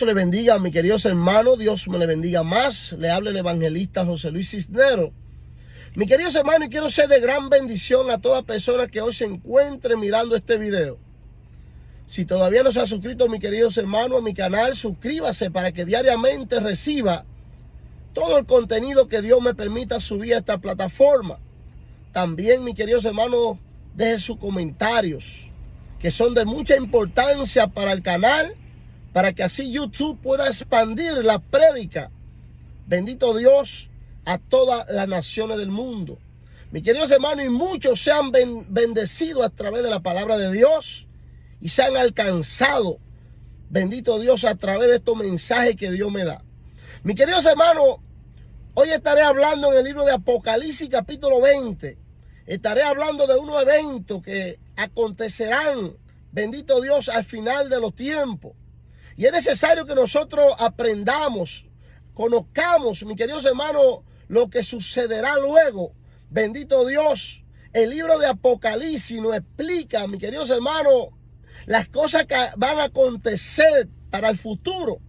Dios le bendiga a mi queridos hermanos, Dios me le bendiga más. Le habla el evangelista José Luis Cisneros. Mi queridos hermanos, y quiero ser de gran bendición a toda persona que hoy se encuentre mirando este video. Si todavía no se ha suscrito, mis queridos hermanos, a mi canal, suscríbase para que diariamente reciba todo el contenido que Dios me permita subir a esta plataforma. También, mis queridos hermanos, deje sus comentarios, que son de mucha importancia para el canal, para que así YouTube pueda expandir la prédica, bendito Dios, a todas las naciones del mundo. Mis queridos hermanos, y muchos se han bendecido a través de la palabra de Dios y se han alcanzado, bendito Dios, a través de estos mensajes que Dios me da. Mis queridos hermanos, hoy estaré hablando en el libro de Apocalipsis capítulo 20. Estaré hablando de unos eventos que acontecerán, bendito Dios, al final de los tiempos. Y es necesario que nosotros aprendamos, conozcamos, mis queridos hermanos, lo que sucederá luego. Bendito Dios, el libro de Apocalipsis nos explica, mis queridos hermanos, las cosas que van a acontecer para el futuro.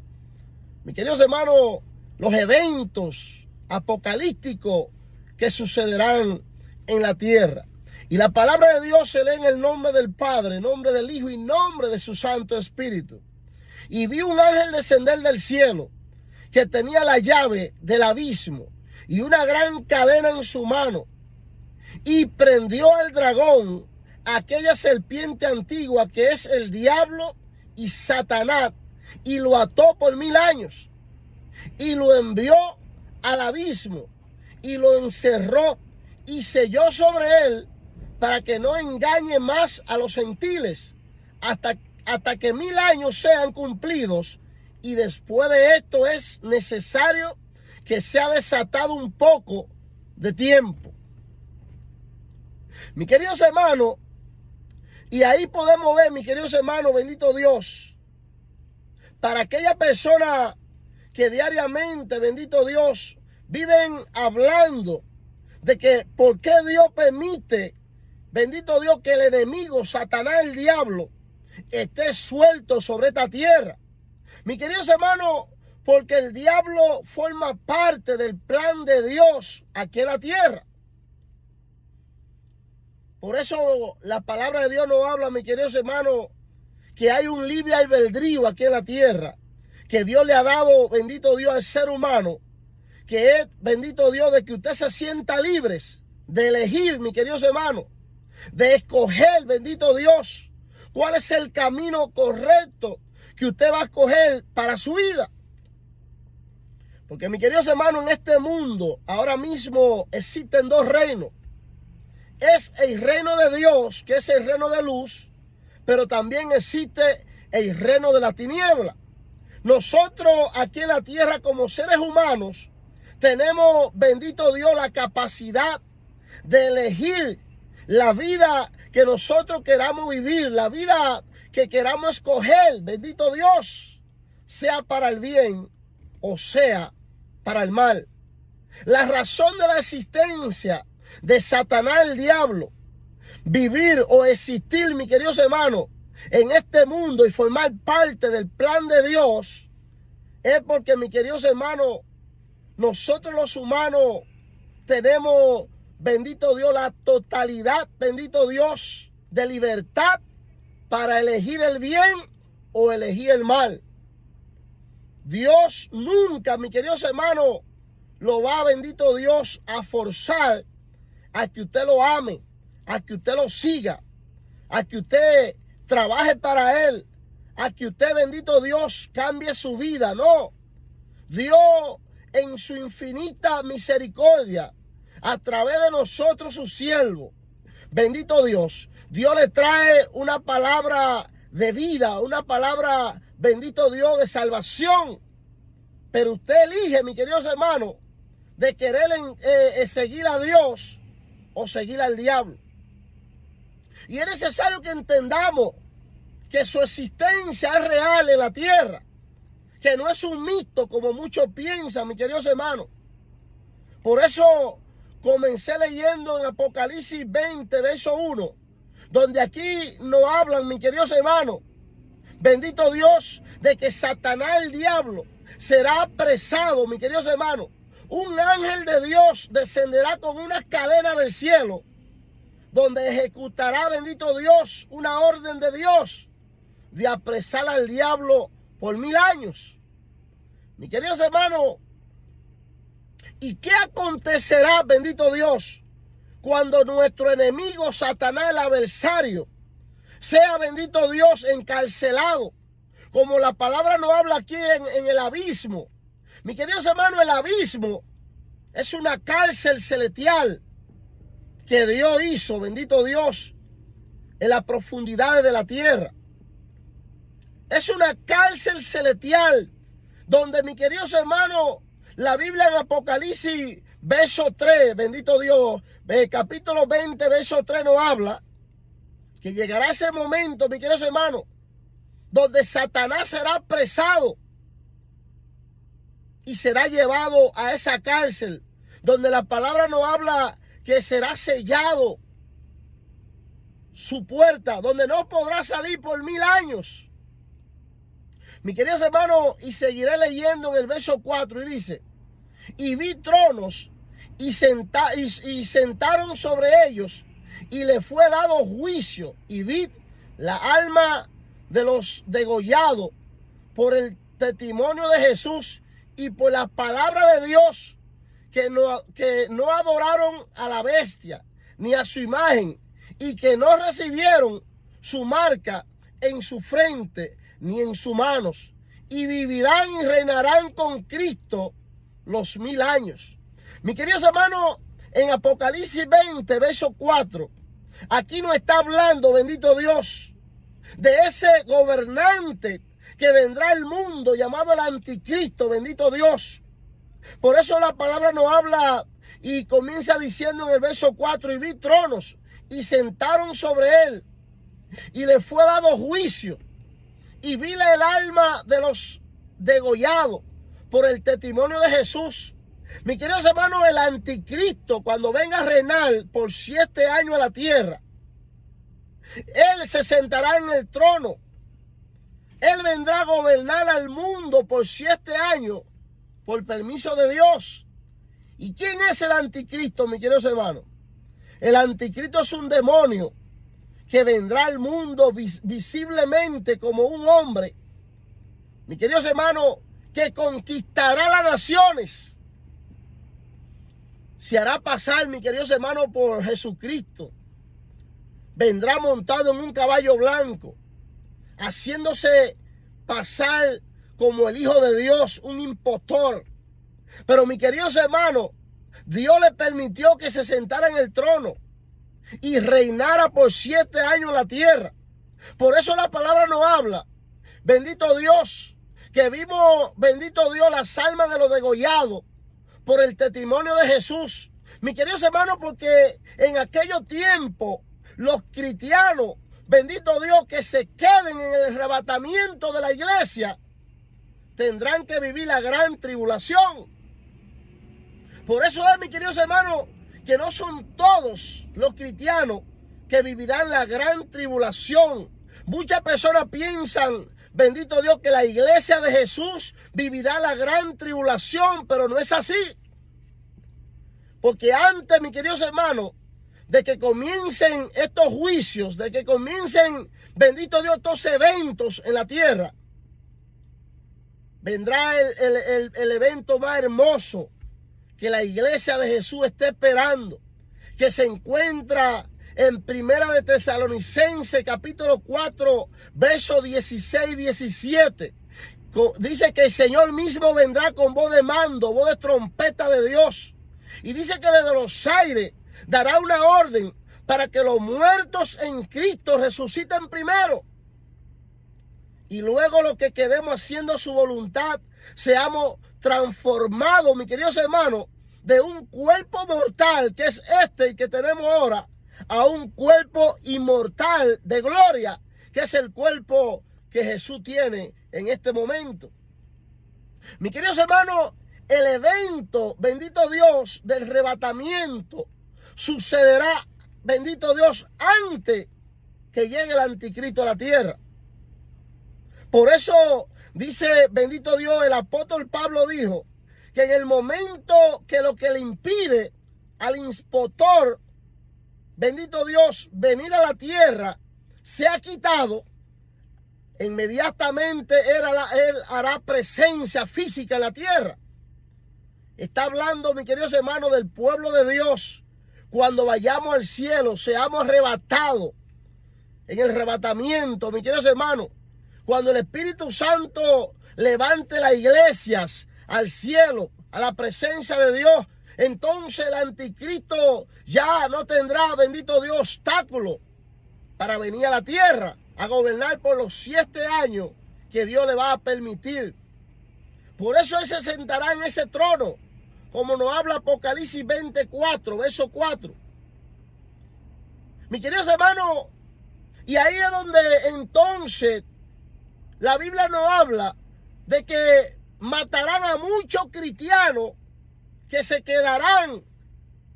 Mis queridos hermanos, los eventos apocalípticos que sucederán en la tierra. Y la palabra de Dios se lee en el nombre del Padre, nombre del Hijo y nombre de su Santo Espíritu. Y vi un ángel descender del cielo, que tenía la llave del abismo y una gran cadena en su mano. Y prendió al dragón, aquella serpiente antigua que es el diablo y Satanás, y lo ató por 1000 años. Y lo envió al abismo, y lo encerró, y selló sobre él, para que no engañe más a los gentiles, hasta que 1000 años sean cumplidos, y después de esto es necesario que sea desatado un poco de tiempo. Mis queridos hermanos, y ahí podemos ver, mis queridos hermanos, bendito Dios, para aquella persona que diariamente, bendito Dios, viven hablando de que por qué Dios permite, bendito Dios, que el enemigo, Satanás, el diablo, esté suelto sobre esta tierra. Mis queridos hermanos, porque el diablo forma parte del plan de Dios aquí en la tierra. Por eso la palabra de Dios nos habla, mis queridos hermanos, que hay un libre albedrío aquí en la tierra, que Dios le ha dado, bendito Dios, al ser humano, que es, bendito Dios, de que usted se sienta libre de elegir, mis queridos hermanos, de escoger, bendito Dios, cuál es el camino correcto que usted va a escoger para su vida. Porque, mis queridos hermanos, en este mundo ahora mismo existen dos reinos. Es el reino de Dios, que es el reino de luz, pero también existe el reino de la tiniebla. Nosotros aquí en la tierra como seres humanos tenemos, bendito Dios, la capacidad de elegir la vida que nosotros queramos vivir, la vida que queramos escoger, bendito Dios, sea para el bien o sea para el mal. La razón de la existencia de Satanás, el diablo, vivir o existir, mis queridos hermanos, en este mundo y formar parte del plan de Dios, es porque, mis queridos hermanos, nosotros los humanos tenemos, bendito Dios, la totalidad, bendito Dios, de libertad para elegir el bien o elegir el mal. Dios nunca, mis queridos hermanos, lo va, bendito Dios, a forzar a que usted lo ame, a que usted lo siga, a que usted trabaje para Él, a que usted, bendito Dios, cambie su vida. No, Dios en su infinita misericordia, a través de nosotros, sus siervos, bendito Dios, Dios le trae una palabra de vida, una palabra, bendito Dios, de salvación. Pero usted elige, mis queridos hermanos, de querer seguir a Dios o seguir al diablo. Y es necesario que entendamos que su existencia es real en la tierra, que no es un mito como muchos piensan, mis queridos hermanos. Por eso comencé leyendo en Apocalipsis 20, verso 1, donde aquí nos hablan, mis queridos hermanos, bendito Dios, de que Satanás, el diablo, será apresado, mis queridos hermanos. Un ángel de Dios descenderá con una cadena del cielo, donde ejecutará, bendito Dios, una orden de Dios de apresar al diablo por 1000 años. Mis queridos hermanos, ¿y qué acontecerá, bendito Dios, cuando nuestro enemigo Satanás, el adversario, sea, bendito Dios, encarcelado? Como la palabra nos habla aquí en el abismo. Mis queridos hermanos, el abismo es una cárcel celestial que Dios hizo, bendito Dios, en las profundidades de la tierra. Es una cárcel celestial donde, mis queridos hermanos, la Biblia en Apocalipsis, verso 3, bendito Dios, capítulo 20, verso 3 nos habla que llegará ese momento, mis queridos hermanos, donde Satanás será apresado y será llevado a esa cárcel, donde la palabra nos habla que será sellado su puerta, donde no podrá salir por 1000 años. Mis queridos hermanos, y seguiré leyendo en el verso 4, y dice: y vi tronos y sentaron sobre ellos, y le fue dado juicio, y vi la alma de los degollados por el testimonio de Jesús y por la palabra de Dios, que no adoraron a la bestia ni a su imagen, y que no recibieron su marca en su frente ni en sus manos, y vivirán y reinarán con Cristo los 1000 años. Mis queridos hermanos, en Apocalipsis 20, verso 4, aquí nos está hablando, bendito Dios, de ese gobernante que vendrá al mundo llamado el anticristo, bendito Dios. Por eso la palabra nos habla y comienza diciendo en el verso 4: y vi tronos y sentaron sobre él, y le fue dado juicio, y vi el alma de los degollados por el testimonio de Jesús. Mis queridos hermanos, el anticristo, cuando venga a reinar por 7 años a la tierra, él se sentará en el trono. Él vendrá a gobernar al mundo por 7 años por permiso de Dios. ¿Y quién es el anticristo, mis queridos hermanos? El anticristo es un demonio que vendrá al mundo visiblemente como un hombre, mis queridos hermanos, que conquistará las naciones. Se hará pasar, mis queridos hermanos, por Jesucristo. Vendrá montado en un caballo blanco, haciéndose pasar como el Hijo de Dios, un impostor. Pero, mis queridos hermanos, Dios le permitió que se sentara en el trono y reinara por 7 años en la tierra. Por eso la palabra nos habla, bendito Dios, que vimos, bendito Dios, las almas de los degollados por el testimonio de Jesús. Mis queridos hermanos, porque en aquellos tiempos los cristianos, bendito Dios, que se queden en el arrebatamiento de la iglesia, tendrán que vivir la gran tribulación. Por eso es, mis queridos hermanos, que no son todos los cristianos que vivirán la gran tribulación. Muchas personas piensan, bendito Dios, que la iglesia de Jesús vivirá la gran tribulación, pero no es así. Porque antes, mis queridos hermanos, de que comiencen estos juicios, de que comiencen, bendito Dios, estos eventos en la tierra, vendrá el evento más hermoso que la iglesia de Jesús está esperando, que se encuentra en Primera de Tesalonicenses, capítulo 4, versos 16 y 17. Dice que el Señor mismo vendrá con voz de mando, voz de trompeta de Dios. Y dice que desde los aires dará una orden para que los muertos en Cristo resuciten primero. Y luego los que quedemos haciendo su voluntad, seamos transformados, mis queridos hermanos, de un cuerpo mortal, que es el que tenemos ahora, a un cuerpo inmortal de gloria, que es el cuerpo que Jesús tiene en este momento. Mis queridos hermanos, el evento, bendito Dios, del arrebatamiento sucederá, bendito Dios, antes que llegue el anticristo a la tierra. Por eso dice, bendito Dios, el apóstol Pablo dijo que en el momento que lo que le impide al impostor, bendito Dios, venir a la tierra, se ha quitado, inmediatamente él hará presencia física en la tierra. Está hablando, mis queridos hermanos, del pueblo de Dios. Cuando vayamos al cielo, seamos arrebatados en el arrebatamiento, mis queridos hermanos. Cuando el Espíritu Santo levante las iglesias al cielo, a la presencia de Dios, entonces el anticristo ya no tendrá, bendito Dios, obstáculo para venir a la tierra a gobernar por los 7 años que Dios le va a permitir. Por eso él se sentará en ese trono, como nos habla Apocalipsis 24, verso 4. Mis queridos hermanos, y ahí es donde entonces la Biblia nos habla de que matarán a muchos cristianos que se quedarán,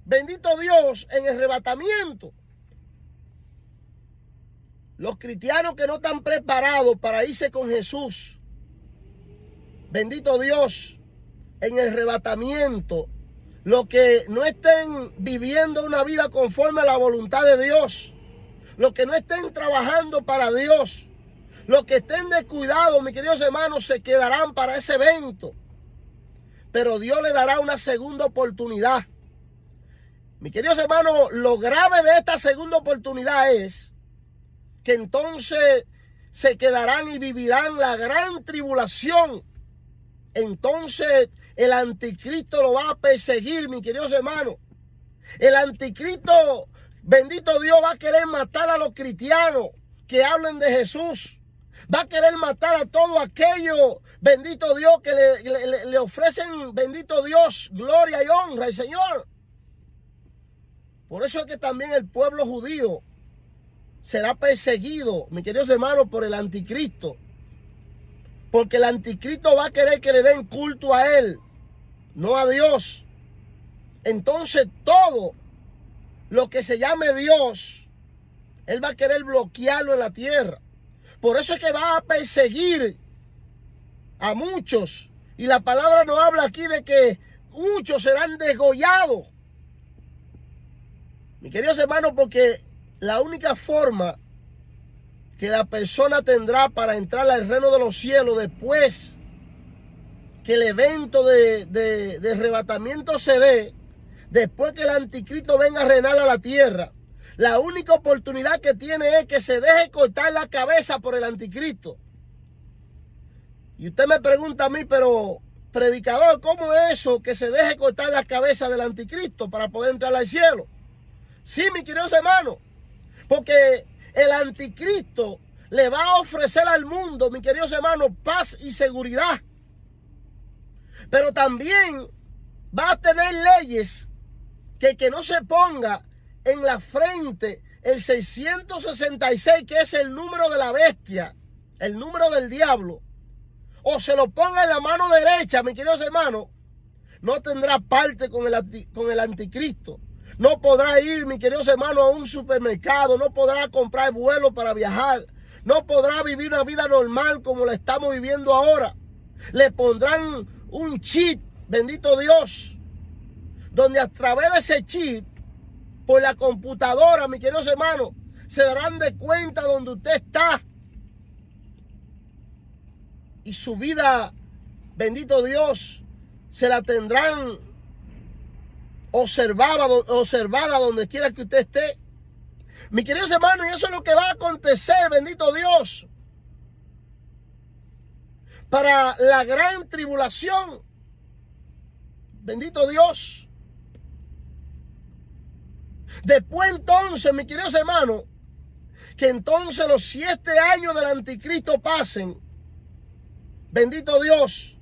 bendito Dios, en el arrebatamiento. Los cristianos que no están preparados para irse con Jesús, bendito Dios, en el arrebatamiento, los que no estén viviendo una vida conforme a la voluntad de Dios, los que no estén trabajando para Dios, los que estén descuidados, mis queridos hermanos, se quedarán para ese evento. Pero Dios le dará una segunda oportunidad. Mis queridos hermanos, lo grave de esta segunda oportunidad es que entonces se quedarán y vivirán la gran tribulación. Entonces el anticristo lo va a perseguir, mis queridos hermanos. El anticristo, bendito Dios, va a querer matar a los cristianos que hablen de Jesús. Va a querer matar a todo aquello, bendito Dios, que le ofrecen, bendito Dios, gloria y honra al Señor. Por eso es que también el pueblo judío será perseguido, mis queridos hermanos, por el anticristo. Porque el anticristo va a querer que le den culto a él, no a Dios. Entonces todo lo que se llame Dios, él va a querer bloquearlo en la tierra. Por eso es que va a perseguir a muchos. Y la palabra nos habla aquí de que muchos serán degollados. Mis queridos hermanos, porque la única forma que la persona tendrá para entrar al reino de los cielos después que el evento de arrebatamiento se dé, después que el anticristo venga a reinar a la tierra, la única oportunidad que tiene es que se deje cortar la cabeza por el anticristo. Y usted me pregunta a mí, pero predicador, ¿cómo es eso que se deje cortar la cabeza del anticristo para poder entrar al cielo? Sí, mis queridos hermanos, porque el anticristo le va a ofrecer al mundo, mis queridos hermanos, paz y seguridad. Pero también va a tener leyes que no se ponga en la frente el 666, que es el número de la bestia, el número del diablo, o se lo ponga en la mano derecha, mis queridos hermanos, no tendrá parte con el anticristo. No podrá ir, mis queridos hermanos, a un supermercado, no podrá comprar vuelos para viajar, no podrá vivir una vida normal como la estamos viviendo ahora. Le pondrán un chip, bendito Dios, donde a través de ese chip, por la computadora, mis queridos hermanos, se darán de cuenta donde usted está. Y su vida, bendito Dios, se la tendrán observada donde quiera que usted esté. Mis queridos hermanos, y eso es lo que va a acontecer, bendito Dios, para la gran tribulación. Bendito Dios. Después entonces, mis queridos hermanos, que entonces los 7 años del anticristo pasen, bendito Dios,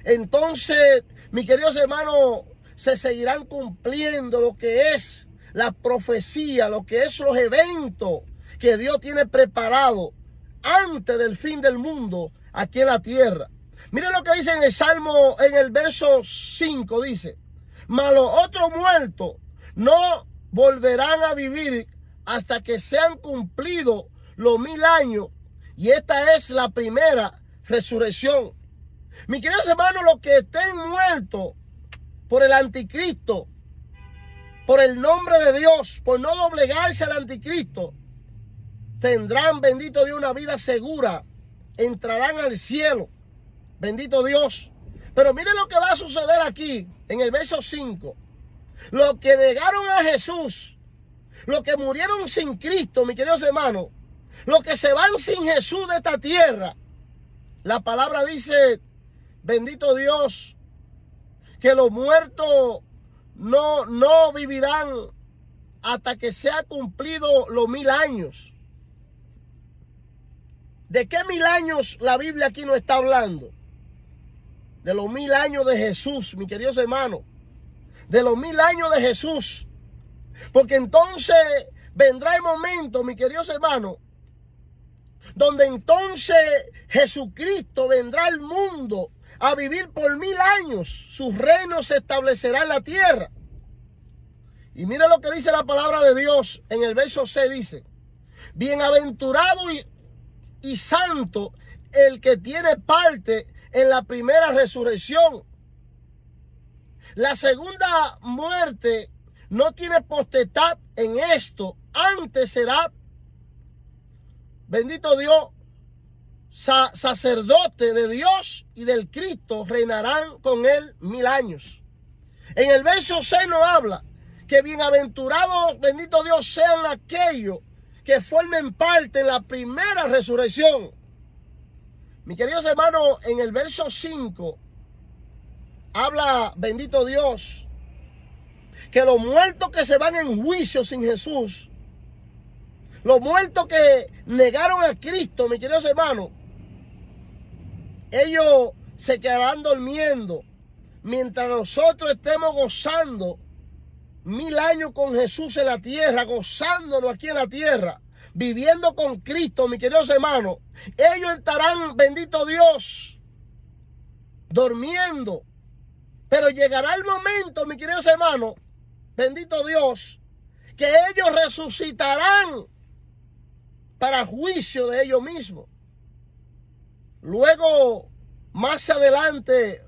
entonces, mis queridos hermanos, se seguirán cumpliendo lo que es la profecía, lo que es los eventos que Dios tiene preparado antes del fin del mundo aquí en la tierra. Miren lo que dice en el Salmo, en el verso 5, dice: mas los otros muertos no volverán a vivir hasta que sean cumplidos los 1000 años, Y esta es la primera resurrección. Mis queridos hermanos, los que estén muertos por el anticristo, por el nombre de Dios, por no doblegarse al anticristo, tendrán, bendito Dios, una vida segura. Entrarán al cielo. Bendito Dios. Pero miren lo que va a suceder aquí, en el verso 5. Los que negaron a Jesús, los que murieron sin Cristo, mis queridos hermanos, los que se van sin Jesús de esta tierra, la palabra dice, bendito Dios, que los muertos no vivirán hasta que sea cumplido los 1000 años. ¿De qué 1000 años la Biblia aquí nos está hablando? De los 1000 años de Jesús, mis queridos hermanos. De los 1000 años de Jesús. Porque entonces vendrá el momento, mis queridos hermanos, donde entonces Jesucristo vendrá al mundo a vivir por 1000 años. Su reino se establecerá en la tierra. Y mira lo que dice la palabra de Dios en el verso 6, dice: bienaventurado y santo el que tiene parte en la primera resurrección. La segunda muerte no tiene potestad en esto, antes será, bendito Dios, sacerdote de Dios y del Cristo, reinarán con él 1000 años. En el verso 6 nos habla que bienaventurados, bendito Dios, sean aquellos que formen parte en la primera resurrección. Mis queridos hermanos, en el verso 5 habla, bendito Dios, que los muertos que se van en juicio sin Jesús, los muertos que negaron a Cristo, mis queridos hermanos, ellos se quedarán durmiendo mientras nosotros estemos gozando 1000 años con Jesús en la tierra, gozándonos aquí en la tierra, viviendo con Cristo, mis queridos hermanos. Ellos estarán, bendito Dios, durmiendo. Pero llegará el momento, mis queridos hermanos, bendito Dios, que ellos resucitarán para juicio de ellos mismos. Luego, más adelante,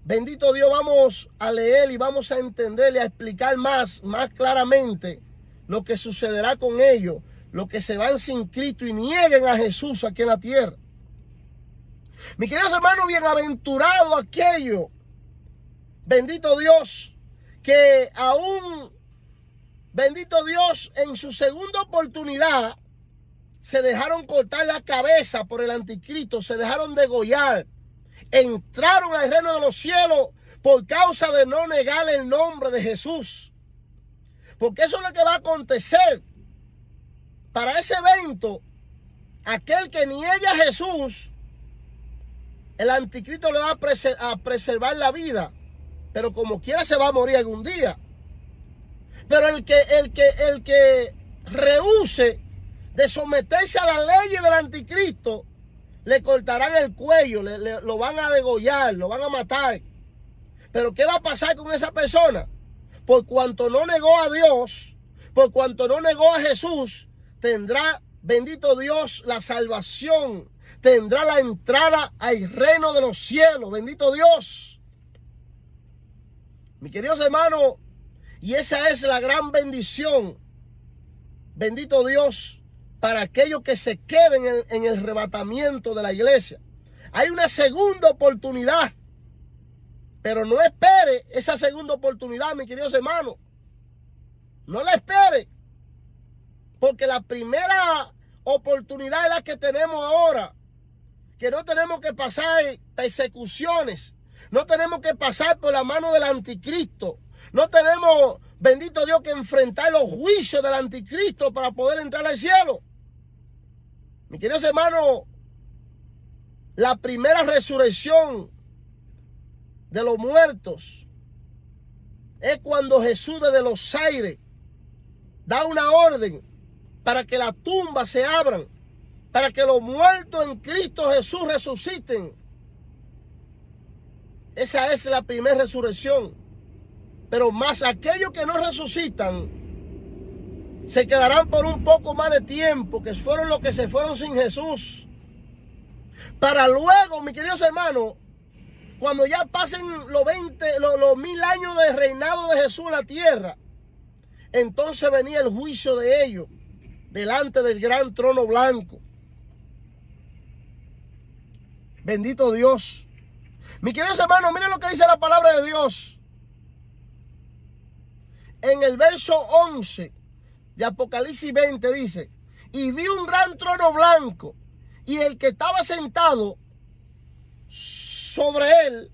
bendito Dios, vamos a leer y vamos a entender y a explicar más claramente lo que sucederá con ellos, los que se van sin Cristo y nieguen a Jesús aquí en la tierra. Mis queridos hermanos, bienaventurados aquellos, bendito Dios, que aún, bendito Dios, en su segunda oportunidad se dejaron cortar la cabeza por el anticristo, se dejaron degollar, entraron al reino de los cielos por causa de no negar el nombre de Jesús. Porque eso es lo que va a acontecer. Para ese evento, aquel que niegue a Jesús, el anticristo le va a preservar la vida, pero como quiera se va a morir algún día. Pero el que rehúse de someterse a las leyes del anticristo, le cortarán el cuello, lo van a degollar, lo van a matar. Pero ¿qué va a pasar con esa persona? Por cuanto no negó a Dios, por cuanto no negó a Jesús, tendrá, bendito Dios, la salvación, tendrá la entrada al reino de los cielos, bendito Dios. Mis queridos hermanos, y esa es la gran bendición, bendito Dios, para aquellos que se queden en el arrebatamiento de la iglesia. Hay una segunda oportunidad, pero no espere esa segunda oportunidad, mis queridos hermanos. No la espere, porque la primera oportunidad es la que tenemos ahora, que no tenemos que pasar persecuciones, no tenemos que pasar por la mano del anticristo, no tenemos, bendito Dios, que enfrentar los juicios del anticristo para poder entrar al cielo. Mis queridos hermanos, la primera resurrección de los muertos es cuando Jesús desde los aires da una orden para que las tumbas se abran, para que los muertos en Cristo Jesús resuciten. Esa es la primera resurrección. Pero más aquellos que no resucitan se quedarán por un poco más de tiempo, que fueron los que se fueron sin Jesús. Para luego, mis queridos hermanos, cuando ya pasen los 1000 años de reinado de Jesús en la tierra, entonces venía el juicio de ellos delante del gran trono blanco. Bendito Dios. Mis queridos hermanos, miren lo que dice la palabra de Dios. En el verso 11 de Apocalipsis 20 dice: y vi un gran trono blanco, y el que estaba sentado sobre él,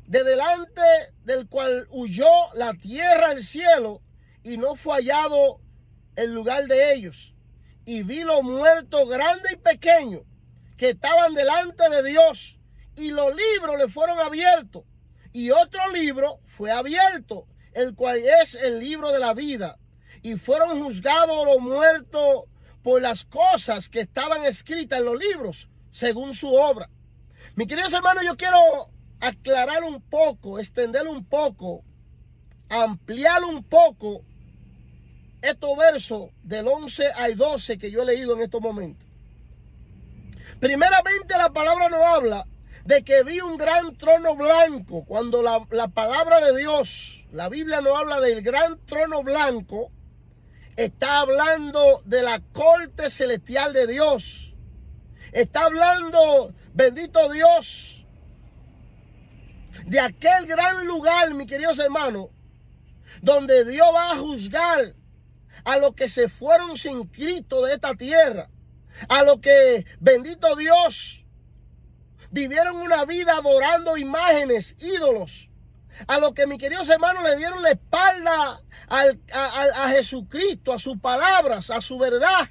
de delante del cual huyó la tierra y el cielo, y no fue hallado el lugar de ellos. Y vi los muertos grandes y pequeños que estaban delante de Dios, y los libros le fueron abiertos, y otro libro fue abierto, el cual es el libro de la vida, y fueron juzgados los muertos por las cosas que estaban escritas en los libros, según su obra. Mis queridos hermanos, yo quiero aclarar un poco, extender un poco, ampliar un poco estos versos del 11 al 12 que yo he leído en estos momentos. Primeramente, la palabra nos habla de que vi un gran trono blanco. Cuando la palabra de Dios, la Biblia nos habla del gran trono blanco, está hablando de la corte celestial de Dios. Está hablando, bendito Dios, de aquel gran lugar, mis queridos hermanos, donde Dios va a juzgar a los que se fueron sin Cristo de esta tierra, a los que, bendito Dios, vivieron una vida adorando imágenes, ídolos, a los que, mis queridos hermanos, le dieron la espalda a Jesucristo, a sus palabras, a su verdad,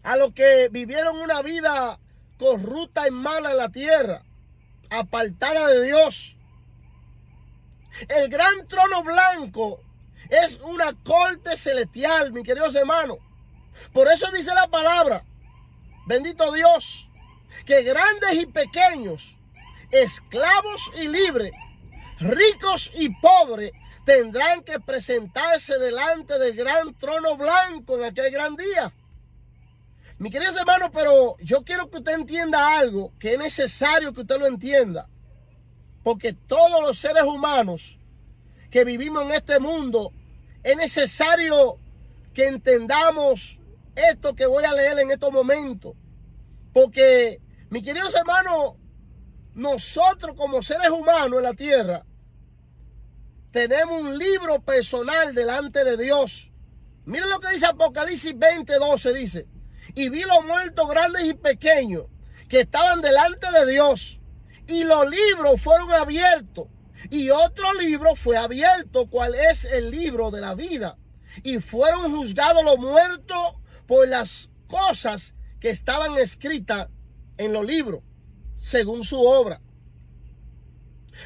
a los que vivieron una vida corrupta y mala en la tierra, apartada de Dios. El gran trono blanco es una corte celestial, mis queridos hermanos. Por eso dice la palabra, bendito Dios, que grandes y pequeños, esclavos y libres, ricos y pobres, tendrán que presentarse delante del gran trono blanco en aquel gran día. Mis queridos hermanos, pero yo quiero que usted entienda algo que es necesario que usted lo entienda. Porque todos los seres humanos que vivimos en este mundo, es necesario que entendamos esto que voy a leer en estos momentos. Porque, mis queridos hermanos, nosotros como seres humanos en la tierra, tenemos un libro personal delante de Dios. Miren lo que dice Apocalipsis 20:12, dice: y vi los muertos grandes y pequeños que estaban delante de Dios, y los libros fueron abiertos, y otro libro fue abierto, cual es el libro de la vida, y fueron juzgados los muertos por las cosas que estaban escritas en los libros, según su obra.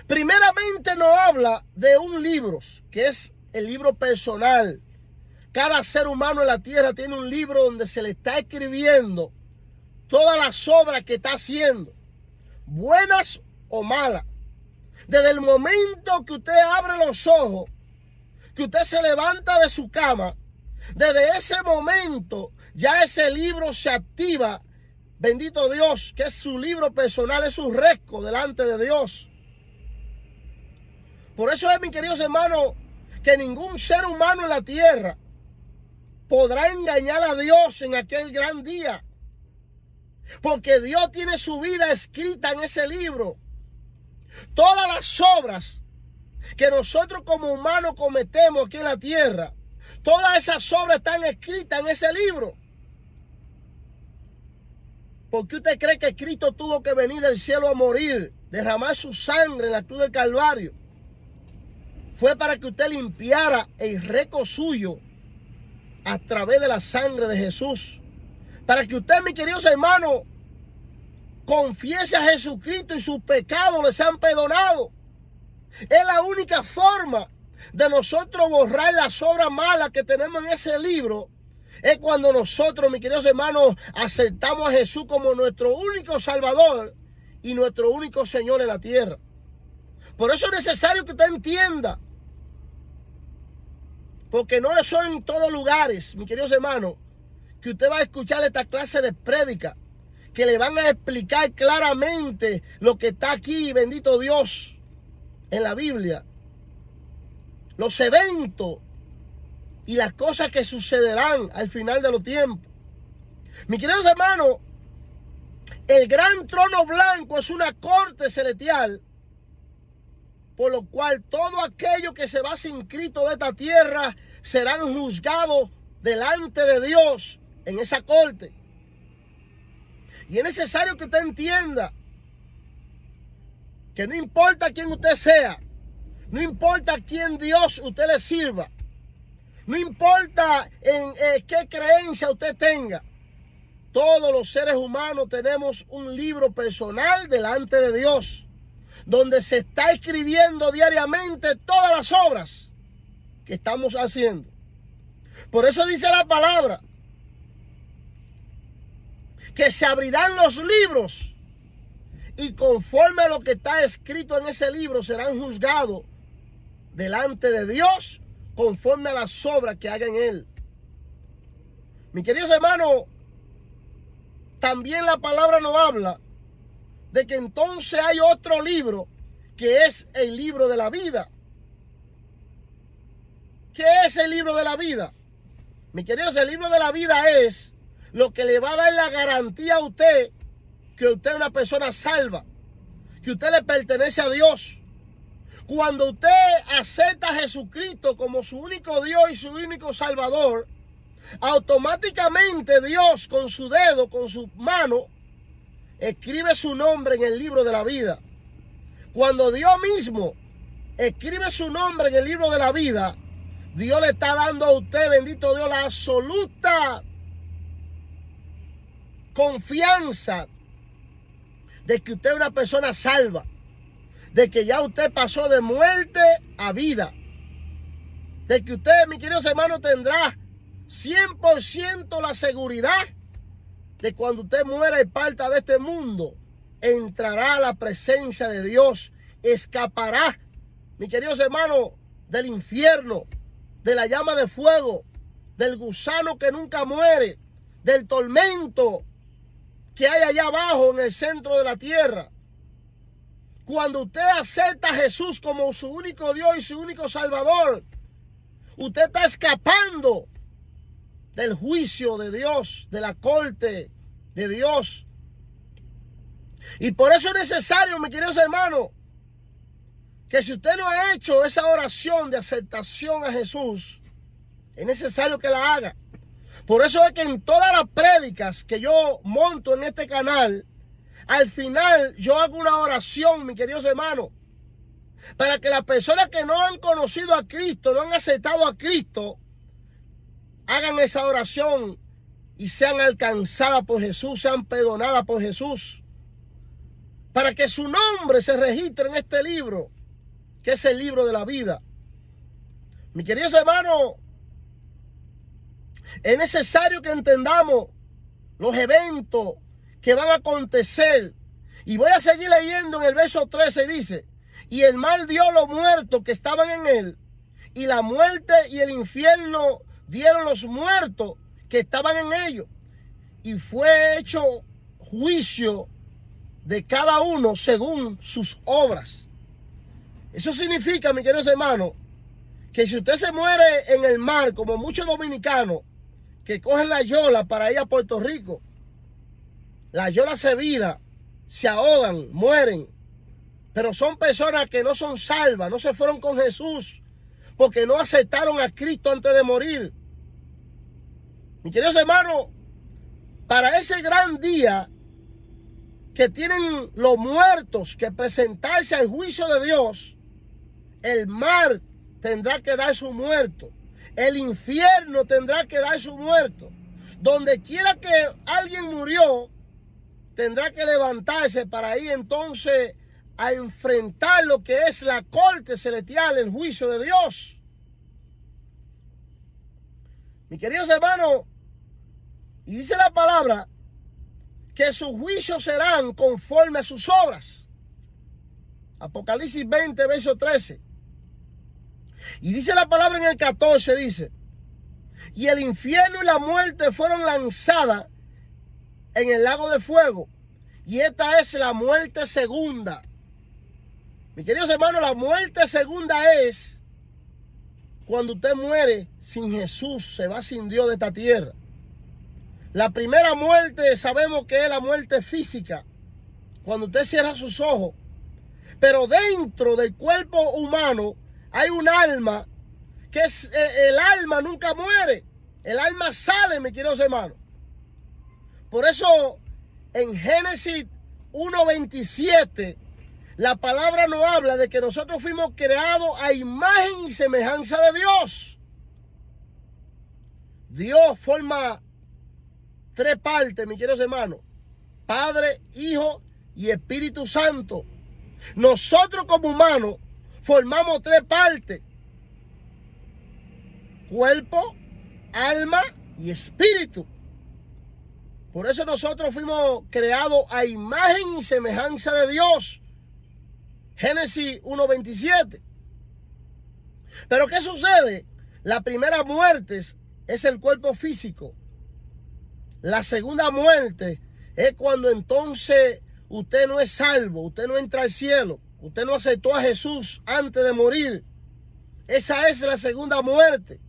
Primeramente nos habla de un libro, que es el libro personal. Cada ser humano en la tierra tiene un libro donde se le está escribiendo todas las obras que está haciendo, buenas o malas. Desde el momento que usted abre los ojos, que usted se levanta de su cama, desde ese momento ya ese libro se activa, bendito Dios, que es su libro personal, es su récord delante de Dios. Por eso es, mis queridos hermanos, que ningún ser humano en la tierra podrá engañar a Dios en aquel gran día. Porque Dios tiene su vida escrita en ese libro. Todas las obras que nosotros como humanos cometemos aquí en la tierra, todas esas obras están escritas en ese libro. ¿Por qué usted cree que Cristo tuvo que venir del cielo a morir, derramar su sangre en la cruz del Calvario? Fue para que usted limpiara el récord suyo a través de la sangre de Jesús. Para que usted, mis queridos hermanos, confiese a Jesucristo y sus pecados les han perdonado. Es la única forma de nosotros borrar las obras malas que tenemos en ese libro. Es cuando nosotros, mis queridos hermanos, aceptamos a Jesús como nuestro único Salvador y nuestro único Señor en la tierra. Por eso es necesario que usted entienda. Porque no son en todos lugares, mis queridos hermanos, que usted va a escuchar esta clase de prédica, que le van a explicar claramente lo que está aquí, bendito Dios, en la Biblia. Los eventos y las cosas que sucederán al final de los tiempos. Mis queridos hermanos, el gran trono blanco es una corte celestial, por lo cual todo aquello que se va sin Cristo de esta tierra serán juzgados delante de Dios en esa corte. Y es necesario que usted entienda que no importa quién usted sea, no importa a quién Dios usted le sirva, no importa en qué creencia usted tenga, todos los seres humanos tenemos un libro personal delante de Dios, donde se está escribiendo diariamente todas las obras que estamos haciendo. Por eso dice la palabra que se abrirán los libros y conforme a lo que está escrito en ese libro serán juzgados delante de Dios conforme a las obras que hagan en él. Mis queridos hermanos, también la palabra nos habla de que entonces hay otro libro que es el libro de la vida. ¿Qué es el libro de la vida? Mis queridos, el libro de la vida es lo que le va a dar la garantía a usted que usted es una persona salva, que usted le pertenece a Dios. Cuando usted acepta a Jesucristo como su único Dios y su único Salvador, automáticamente Dios con su dedo, con su mano, escribe su nombre en el libro de la vida. Cuando Dios mismo escribe su nombre en el libro de la vida, Dios le está dando a usted, bendito Dios, la absoluta confianza de que usted es una persona salva, de que ya usted pasó de muerte a vida, de que usted, mis queridos hermanos, tendrá 100% la seguridad de cuando usted muera y parta de este mundo, entrará a la presencia de Dios, escapará, mis queridos hermanos, del infierno, de la llama de fuego, del gusano que nunca muere, del tormento que hay allá abajo en el centro de la tierra. Cuando usted acepta a Jesús como su único Dios y su único Salvador, usted está escapando del juicio de Dios, de la corte de Dios. Y por eso es necesario, mis queridos hermanos, que si usted no ha hecho esa oración de aceptación a Jesús, es necesario que la haga. Por eso es que en todas las prédicas que yo monto en este canal, al final yo hago una oración, mis queridos hermanos, para que las personas que no han conocido a Cristo, no han aceptado a Cristo, hagan esa oración y sean alcanzadas por Jesús, sean perdonadas por Jesús, para que su nombre se registre en este libro, que es el libro de la vida. Mis queridos hermanos, es necesario que entendamos los eventos que van a acontecer. Y voy a seguir leyendo en el verso 13, dice: y el mal dio los muertos que estaban en él, y la muerte y el infierno dieron los muertos que estaban en ellos, y fue hecho juicio de cada uno según sus obras. Eso significa, mis queridos hermanos, que si usted se muere en el mar, como muchos dominicanos que cogen la yola para ir a Puerto Rico, la yola se vira, se ahogan, mueren, pero son personas que no son salvas, no se fueron con Jesús, porque no aceptaron a Cristo antes de morir. Mis queridos hermanos, para ese gran día que tienen los muertos que presentarse al juicio de Dios, el mar tendrá que dar su muerto, el infierno tendrá que dar su muerto. Donde quiera que alguien murió, tendrá que levantarse para ir entonces a enfrentar lo que es la corte celestial, el juicio de Dios. Mis queridos hermanos, y dice la palabra que sus juicios serán conforme a sus obras. Apocalipsis 20, verso 13. Y dice la palabra en el 14, dice: y el infierno y la muerte fueron lanzadas en el lago de fuego. Y esta es la muerte segunda. Mis queridos hermanos, la muerte segunda es cuando usted muere sin Jesús, se va sin Dios de esta tierra. La primera muerte sabemos que es la muerte física, cuando usted cierra sus ojos. Pero dentro del cuerpo humano hay un alma, que es el alma nunca muere. El alma sale, mis queridos hermanos. Por eso en Génesis 1:27 la palabra nos habla de que nosotros fuimos creados a imagen y semejanza de Dios. Dios forma tres partes, mis queridos hermanos: Padre, Hijo y Espíritu Santo. Nosotros como humanos formamos tres partes: cuerpo, alma y espíritu. Por eso nosotros fuimos creados a imagen y semejanza de Dios. Génesis 1:27. Pero ¿qué sucede? La primera muerte es el cuerpo físico. La segunda muerte es cuando entonces usted no es salvo, usted no entra al cielo, usted no aceptó a Jesús antes de morir. Esa es la segunda muerte,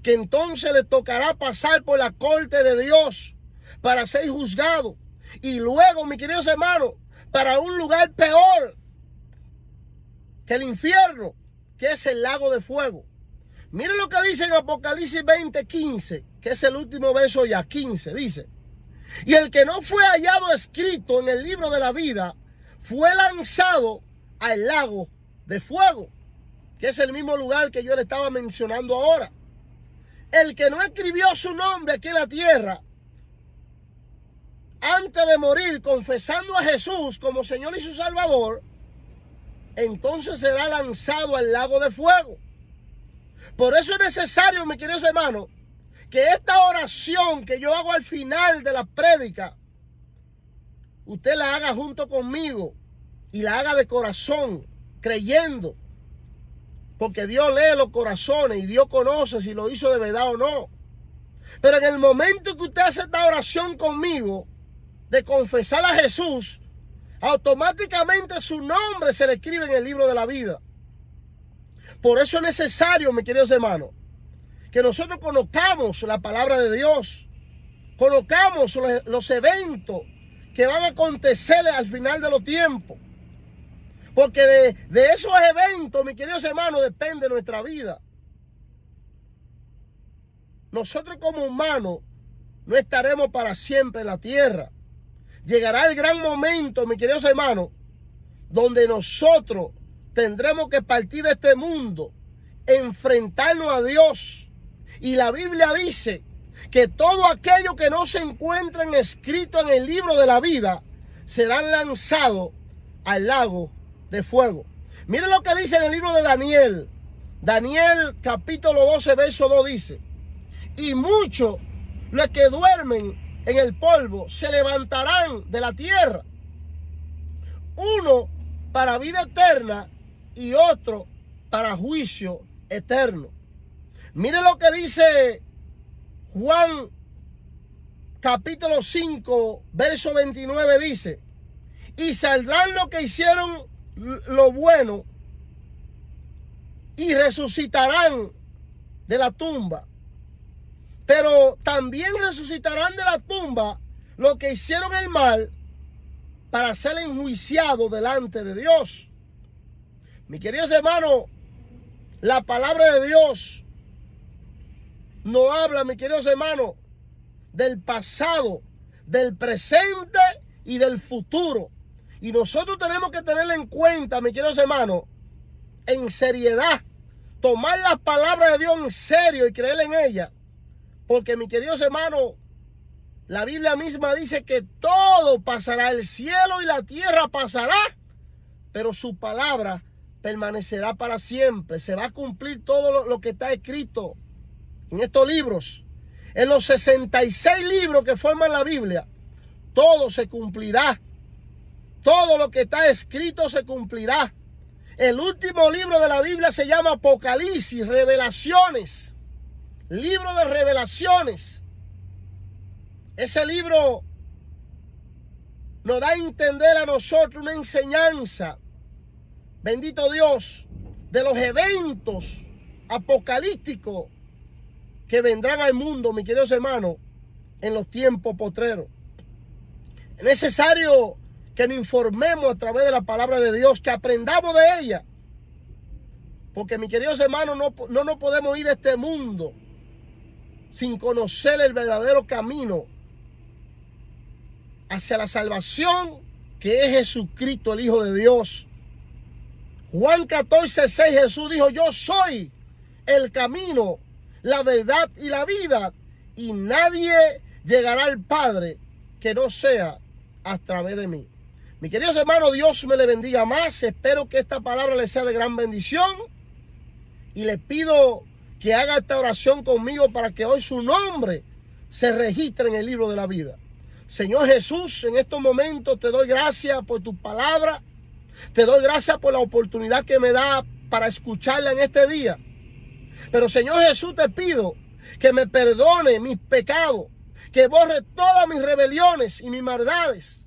que entonces le tocará pasar por la corte de Dios para ser juzgado. Y luego, mis queridos hermanos, para un lugar peor que el infierno, que es el lago de fuego. Miren lo que dice en Apocalipsis 20:15, que es el último verso ya, 15, dice: y el que no fue hallado escrito en el libro de la vida fue lanzado al lago de fuego, que es el mismo lugar que yo le estaba mencionando ahora. El que no escribió su nombre aquí en la tierra antes de morir confesando a Jesús como Señor y su Salvador, entonces será lanzado al lago de fuego. Por eso es necesario, mis queridos hermanos, que esta oración que yo hago al final de la prédica, usted la haga junto conmigo y la haga de corazón, creyendo. Porque Dios lee los corazones y Dios conoce si lo hizo de verdad o no. Pero en el momento que usted hace esta oración conmigo, de confesar a Jesús, automáticamente su nombre se le escribe en el libro de la vida. Por eso es necesario, mis queridos hermanos, que nosotros conozcamos la palabra de Dios, conozcamos los eventos que van a acontecer al final de los tiempos. Porque de esos eventos, mis queridos hermanos, depende nuestra vida. Nosotros como humanos no estaremos para siempre en la tierra. Llegará el gran momento, mis queridos hermanos, donde nosotros tendremos que partir de este mundo, enfrentarnos a Dios. Y la Biblia dice que todo aquello que no se encuentren escrito en el libro de la vida serán lanzados al lago de fuego. Miren lo que dice en el libro de Daniel. Daniel capítulo 12 verso 2 dice: y muchos los que duermen en el polvo se levantarán de la tierra, uno para vida eterna y otro para juicio eterno. Miren lo que dice Juan capítulo 5 verso 29, dice: y saldrán los que hicieron lo bueno y resucitarán de la tumba. Pero también resucitarán de la tumba los que hicieron el mal para ser enjuiciados delante de Dios. Mis queridos hermanos, la palabra de Dios nos habla, mis queridos hermanos, del pasado, del presente y del futuro. Y nosotros tenemos que tener en cuenta, mis queridos hermanos, en seriedad, tomar la palabra de Dios en serio y creer en ella. Porque, mis queridos hermanos, la Biblia misma dice que todo pasará, el cielo y la tierra pasará, pero su palabra permanecerá para siempre. Se va a cumplir todo lo que está escrito en estos libros. En los 66 libros que forman la Biblia, todo se cumplirá. Todo lo que está escrito se cumplirá. El último libro de la Biblia se llama Apocalipsis, Revelaciones. libro de revelaciones. Ese libro nos da a entender a nosotros una enseñanza, bendito Dios, de los eventos apocalípticos que vendrán al mundo, mis queridos hermanos, en los tiempos postreros. Es necesario que nos informemos a través de la palabra de Dios, que aprendamos de ella. Porque, mis queridos hermanos, no nos podemos ir de este mundo sin conocer el verdadero camino hacia la salvación, que es Jesucristo, el Hijo de Dios. Juan 14:6, Jesús dijo: yo soy el camino, la verdad y la vida, y nadie llegará al Padre que no sea a través de mí. Mis queridos hermanos, Dios me le bendiga más. Espero que esta palabra les sea de gran bendición. Y les pido que haga esta oración conmigo para que hoy su nombre se registre en el libro de la vida. Señor Jesús, en estos momentos te doy gracias por tu palabra. Te doy gracias por la oportunidad que me da para escucharla en este día. Pero Señor Jesús, te pido que me perdone mis pecados, que borre todas mis rebeliones y mis maldades.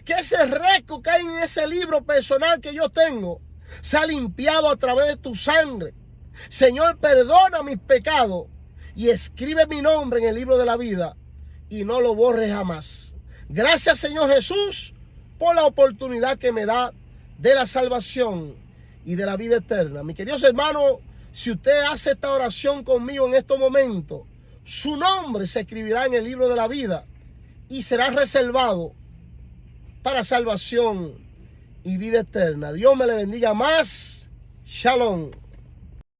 Que ese récord que hay en ese libro personal que yo tengo sea limpiado a través de tu sangre. Señor, perdona mis pecados y escribe mi nombre en el libro de la vida y no lo borres jamás. Gracias, Señor Jesús, por la oportunidad que me da de la salvación y de la vida eterna. Mis queridos hermanos, si usted hace esta oración conmigo en estos momentos, su nombre se escribirá en el libro de la vida y será reservado para salvación y vida eterna. Dios me le bendiga más. Shalom.